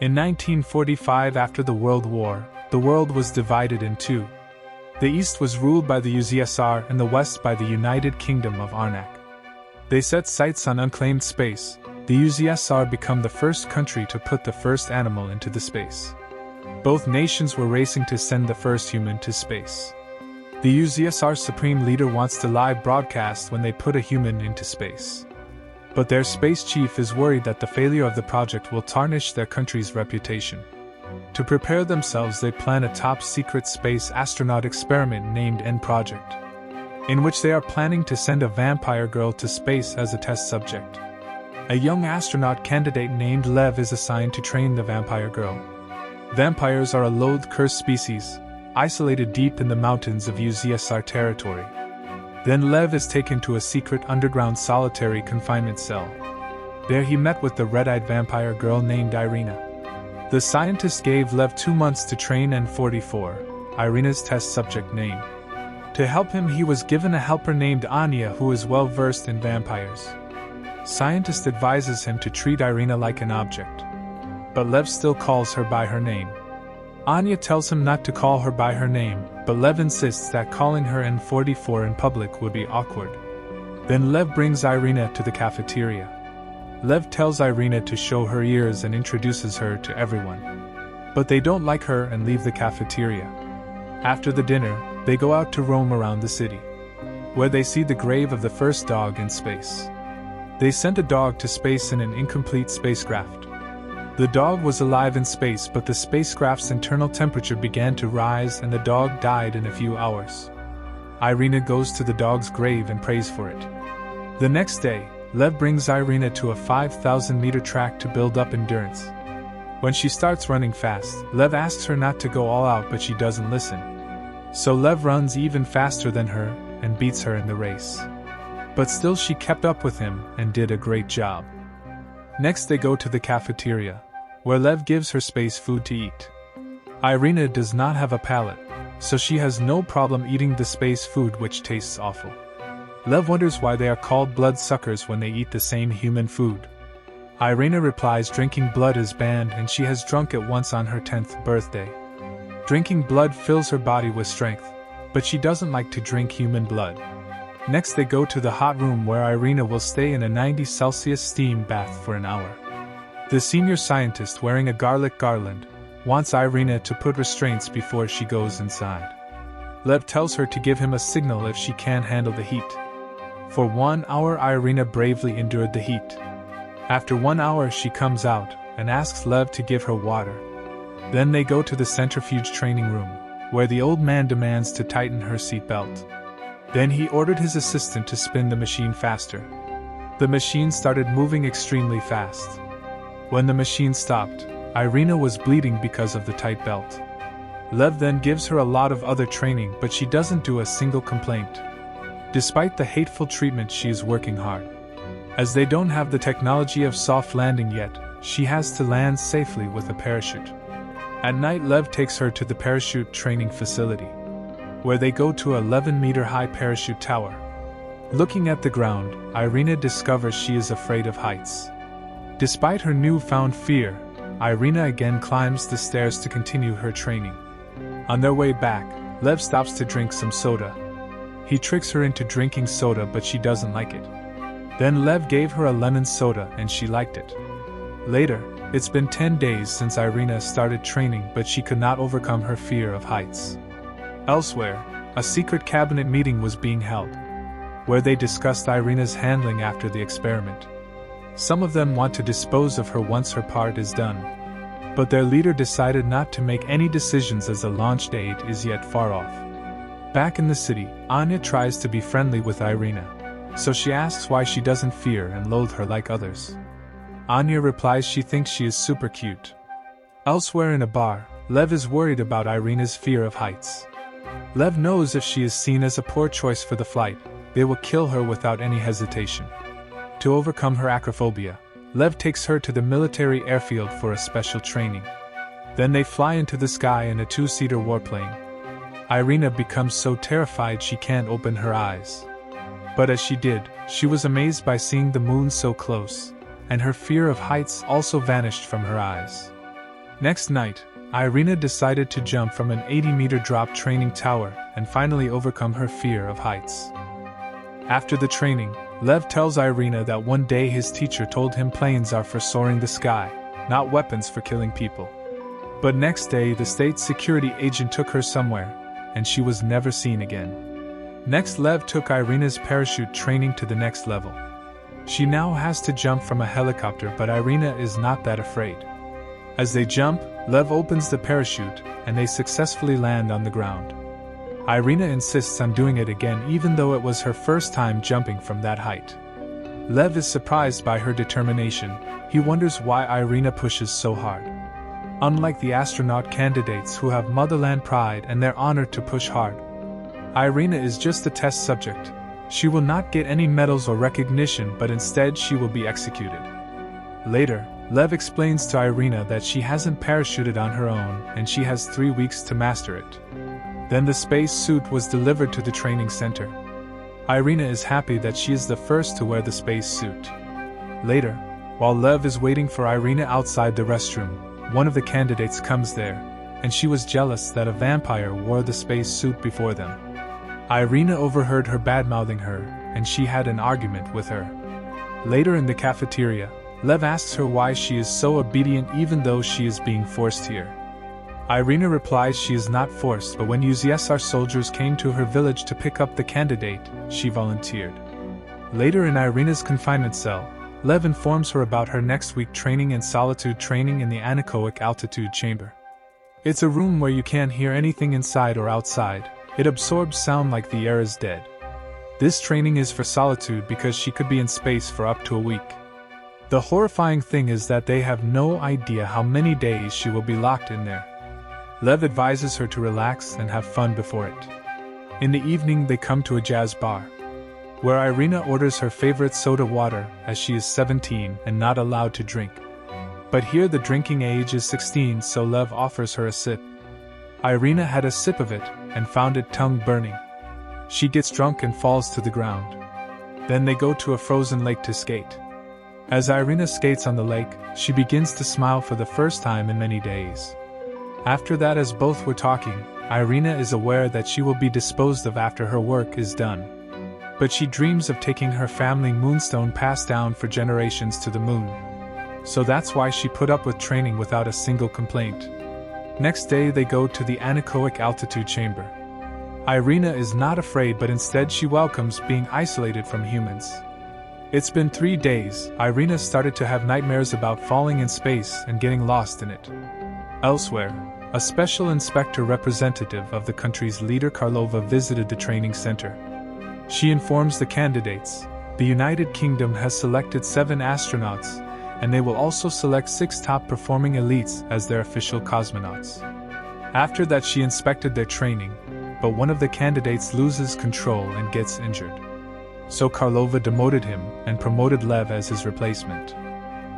In 1945, after the World War, the world was divided in two. The East was ruled by the USSR and the West by the United Kingdom of Arnak. They set sights on unclaimed space. The USSR became the first country to put the first animal into the space. Both nations were racing to send the first human to space. The USSR supreme leader wants to live broadcast when they put a human into space. But their space chief is worried that the failure of the project will tarnish their country's reputation. To prepare themselves, they plan a top-secret space astronaut experiment named N Project, in which they are planning to send a vampire girl to space as a test subject. A young astronaut candidate named Lev is assigned to train the vampire girl. Vampires are a loathed, cursed species, isolated deep in the mountains of USSR territory. Then Lev is taken to a secret underground solitary confinement cell. There he met with the red-eyed vampire girl named Irina. The scientist gave Lev 2 months to train N44, Irina's test subject name. To help him, he was given a helper named Anya who is well versed in vampires. Scientist advises him to treat Irina like an object. But Lev still calls her by her name. Anya tells him not to call her by her name, but Lev insists that calling her N44 in public would be awkward. Then Lev brings Irina to the cafeteria. Lev tells Irina to show her ears and introduces her to everyone. But they don't like her and leave the cafeteria. After the dinner, they go out to roam around the city, where they see the grave of the first dog in space. They sent a dog to space in an incomplete spacecraft. The dog was alive in space, but the spacecraft's internal temperature began to rise and the dog died in a few hours. Irina goes to the dog's grave and prays for it. The next day, Lev brings Irina to a 5,000-meter track to build up endurance. When she starts running fast, Lev asks her not to go all out, but she doesn't listen. So Lev runs even faster than her and beats her in the race. But still she kept up with him and did a great job. Next they go to the cafeteria, where Lev gives her space food to eat. Irina does not have a palate, so she has no problem eating the space food, which tastes awful. Lev wonders why they are called bloodsuckers when they eat the same human food. Irina replies drinking blood is banned and she has drunk it once on her 10th birthday. Drinking blood fills her body with strength, but she doesn't like to drink human blood. Next they go to the hot room where Irina will stay in a 90°C steam bath for an hour. The senior scientist, wearing a garlic garland, wants Irina to put restraints before she goes inside. Lev tells her to give him a signal if she can't handle the heat. For 1 hour Irina bravely endured the heat. After 1 hour she comes out and asks Lev to give her water. Then they go to the centrifuge training room, where the old man demands to tighten her seatbelt. Then he ordered his assistant to spin the machine faster. The machine started moving extremely fast. When the machine stopped, Irina was bleeding because of the tight belt. Lev then gives her a lot of other training, but she doesn't do a single complaint. Despite the hateful treatment, she is working hard. As they don't have the technology of soft landing yet, she has to land safely with a parachute. At night, Lev takes her to the parachute training facility, where they go to an 11-meter high parachute tower. Looking at the ground, Irina discovers she is afraid of heights. Despite her newfound fear, Irina again climbs the stairs to continue her training. On their way back, Lev stops to drink some soda. He tricks her into drinking soda, but she doesn't like it. Then Lev gave her a lemon soda and she liked it. Later, it's been 10 days since Irina started training, but she could not overcome her fear of heights. Elsewhere, a secret cabinet meeting was being held, where they discussed Irina's handling after the experiment. Some of them want to dispose of her once her part is done, but their leader decided not to make any decisions as the launch date is yet far off. Back in the city, Anya tries to be friendly with Irina, so she asks why she doesn't fear and loathe her like others. Anya replies she thinks she is super cute. Elsewhere in a bar, Lev is worried about Irina's fear of heights. Lev knows if she is seen as a poor choice for the flight, they will kill her without any hesitation. To overcome her acrophobia, Lev takes her to the military airfield for a special training. Then they fly into the sky in a 2-seater warplane. Irina becomes so terrified she can't open her eyes. But as she did, she was amazed by seeing the moon so close, and her fear of heights also vanished from her eyes. Next night, Irina decided to jump from an 80-meter drop training tower and finally overcome her fear of heights. After the training, Lev tells Irina that one day his teacher told him planes are for soaring the sky, not weapons for killing people. But next day the state security agent took her somewhere, and she was never seen again. Next, Lev took Irina's parachute training to the next level. She now has to jump from a helicopter, but Irina is not that afraid. As they jump, Lev opens the parachute, and they successfully land on the ground. Irina insists on doing it again even though it was her first time jumping from that height. Lev is surprised by her determination. He wonders why Irina pushes so hard. Unlike the astronaut candidates who have motherland pride and they're honored to push hard, Irina is just a test subject. She will not get any medals or recognition, but instead she will be executed. Later, Lev explains to Irina that she hasn't parachuted on her own and she has 3 weeks to master it. Then the space suit was delivered to the training center. Irina is happy that she is the first to wear the space suit. Later, while Lev is waiting for Irina outside the restroom, one of the candidates comes there, and she was jealous that a vampire wore the space suit before them. Irina overheard her bad-mouthing her, and she had an argument with her. Later in the cafeteria, Lev asks her why she is so obedient even though she is being forced here. Irina replies she is not forced, but when UZSR soldiers came to her village to pick up the candidate, she volunteered. Later in Irina's confinement cell, Lev informs her about her next week training in solitude training in the anechoic altitude chamber. It's a room where you can't hear anything inside or outside. It absorbs sound like the air is dead. This training is for solitude because she could be in space for up to a week. The horrifying thing is that they have no idea how many days she will be locked in there. Lev advises her to relax and have fun before it. In the evening they come to a jazz bar, where Irina orders her favorite soda water as she is 17 and not allowed to drink. But here the drinking age is 16, so Lev offers her a sip. Irina had a sip of it and found it tongue-burning. She gets drunk and falls to the ground. Then they go to a frozen lake to skate. As Irina skates on the lake, she begins to smile for the first time in many days. After that, as both were talking, Irina is aware that she will be disposed of after her work is done. But she dreams of taking her family moonstone passed down for generations to the moon. So that's why she put up with training without a single complaint. Next day they go to the anechoic altitude chamber. Irina is not afraid, but instead she welcomes being isolated from humans. It's been 3 days. Irina started to have nightmares about falling in space and getting lost in it. Elsewhere, a special inspector representative of the country's leader Karlova visited the training center. She informs the candidates, the United Kingdom has selected 7 astronauts, and they will also select 6 top-performing elites as their official cosmonauts. After that she inspected their training, but one of the candidates loses control and gets injured. So Karlova demoted him and promoted Lev as his replacement.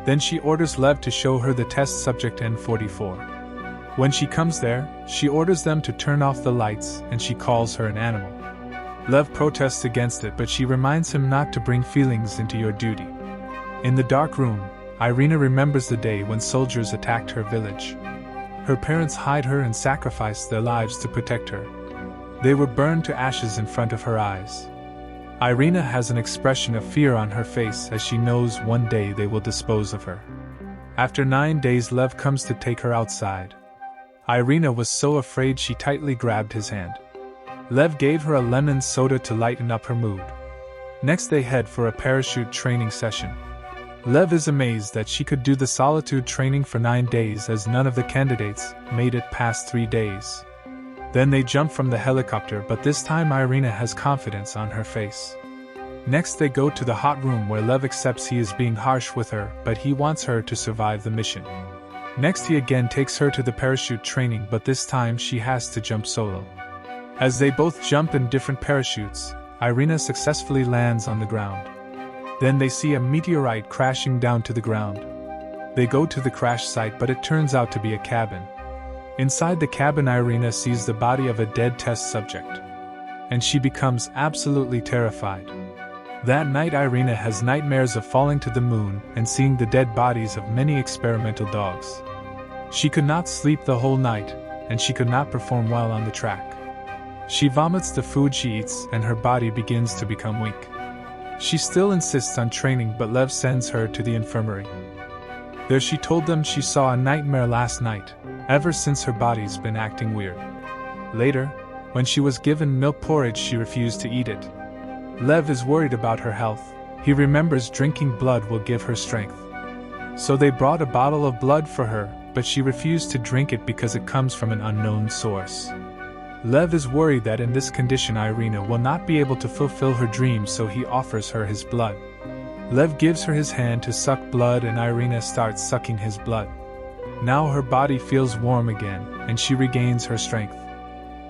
Then she orders Lev to show her the test subject N44. When she comes there, she orders them to turn off the lights and she calls her an animal. Lev protests against it, but she reminds him not to bring feelings into your duty. In the dark room, Irina remembers the day when soldiers attacked her village. Her parents hide her and sacrificed their lives to protect her. They were burned to ashes in front of her eyes. Irina has an expression of fear on her face as she knows one day they will dispose of her. After 9 days, Lev comes to take her outside. Irina was so afraid she tightly grabbed his hand. Lev gave her a lemon soda to lighten up her mood. Next they head for a parachute training session. Lev is amazed that she could do the solitude training for 9 days as none of the candidates made it past 3 days. Then they jump from the helicopter, but this time Irina has confidence on her face. Next they go to the hot room where Lev accepts he is being harsh with her, but he wants her to survive the mission. Next he again takes her to the parachute training, but this time she has to jump solo. As they both jump in different parachutes, Irina successfully lands on the ground. Then they see a meteorite crashing down to the ground. They go to the crash site, but it turns out to be a cabin. Inside the cabin, Irina sees the body of a dead test subject, and she becomes absolutely terrified. That night Irina has nightmares of falling to the moon and seeing the dead bodies of many experimental dogs. She could not sleep the whole night, and she could not perform well on the track. She vomits the food she eats, and her body begins to become weak. She still insists on training, but Lev sends her to the infirmary. There she told them she saw a nightmare last night. Ever since her body's been acting weird. Later, when she was given milk porridge, she refused to eat it. Lev is worried about her health. He remembers drinking blood will give her strength. So they brought a bottle of blood for her, but she refused to drink it because it comes from an unknown source. Lev is worried that in this condition Irina will not be able to fulfill her dreams, so he offers her his blood. Lev gives her his hand to suck blood, and Irina starts sucking his blood. Now her body feels warm again, and she regains her strength.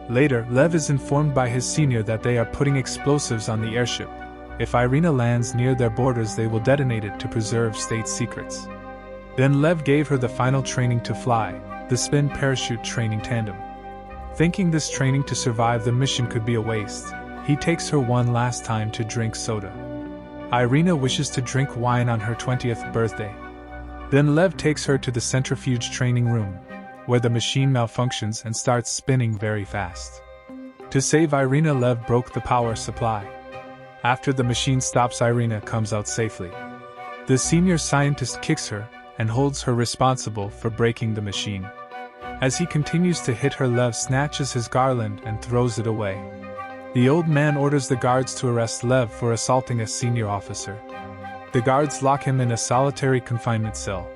Later, Lev is informed by his senior that they are putting explosives on the airship. If Irina lands near their borders, they will detonate it to preserve state secrets. Then Lev gave her the final training to fly, the spin parachute training tandem. Thinking this training to survive the mission could be a waste, he takes her one last time to drink soda. Irina wishes to drink wine on her 20th birthday. Then Lev takes her to the centrifuge training room, where the machine malfunctions and starts spinning very fast. To save Irina, Lev broke the power supply. After the machine stops, Irina comes out safely. The senior scientist kicks her and holds her responsible for breaking the machine. As he continues to hit her, Lev snatches his garland and throws it away. The old man orders the guards to arrest Lev for assaulting a senior officer. The guards lock him in a solitary confinement cell.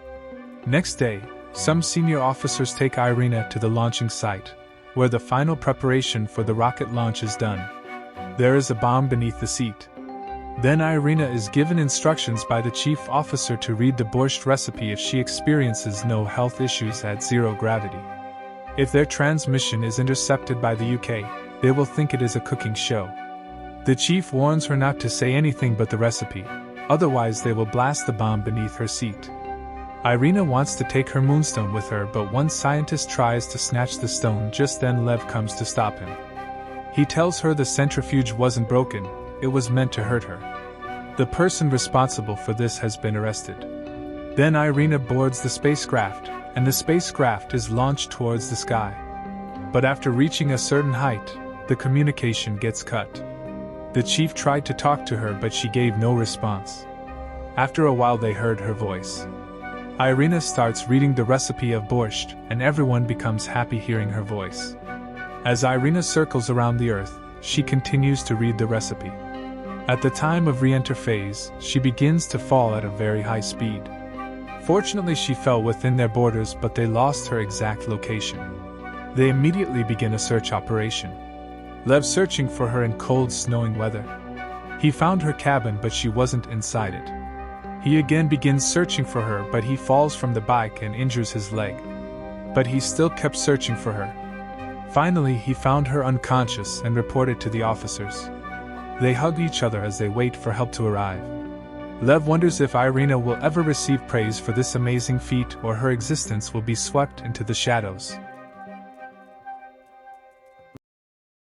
Next day, some senior officers take Irina to the launching site, where the final preparation for the rocket launch is done. There is a bomb beneath the seat. Then Irina is given instructions by the chief officer to read the borscht recipe if she experiences no health issues at zero gravity. If their transmission is intercepted by the UK, they will think it is a cooking show. The chief warns her not to say anything but the recipe, otherwise they will blast the bomb beneath her seat. Irina wants to take her moonstone with her, but one scientist tries to snatch the stone. Just then Lev comes to stop him. He tells her the centrifuge wasn't broken, it was meant to hurt her. The person responsible for this has been arrested. Then Irina boards the spacecraft, and the spacecraft is launched towards the sky. But after reaching a certain height, the communication gets cut. The chief tried to talk to her, but she gave no response. After a while they heard her voice. Irina starts reading the recipe of borscht, and everyone becomes happy hearing her voice. As Irina circles around the Earth, she continues to read the recipe. At the time of re-enter phase, she begins to fall at a very high speed. Fortunately, she fell within their borders, but they lost her exact location. They immediately begin a search operation. Lev searching for her in cold, snowing weather. He found her cabin, but she wasn't inside it. He again begins searching for her, but he falls from the bike and injures his leg. But he still kept searching for her. Finally, he found her unconscious and reported to the officers. They hug each other as they wait for help to arrive. Lev wonders if Irina will ever receive praise for this amazing feat, or her existence will be swept into the shadows.